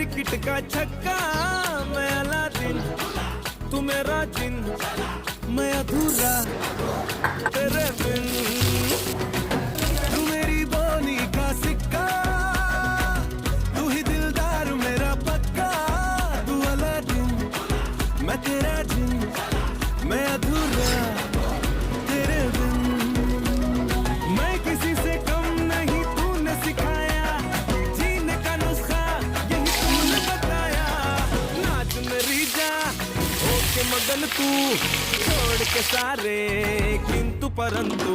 Cricket का छक्का, मैं अलादीन तू मेरा जिन, मैं अधूरा तेरे बिन। तू मेरी बोली का सिक्का, तू ही दिलदार मेरा पक्का। तू अलादीन मैं तेरा जिन, मैं अधूरा तेरे बिन। मैं किसी से कम नहीं, तूने सिखाया जीने का नुस्खा, यही तूने बताया। नाच मेरी जा होके मगन तू, छोड़ के सारे किंतु परंतु।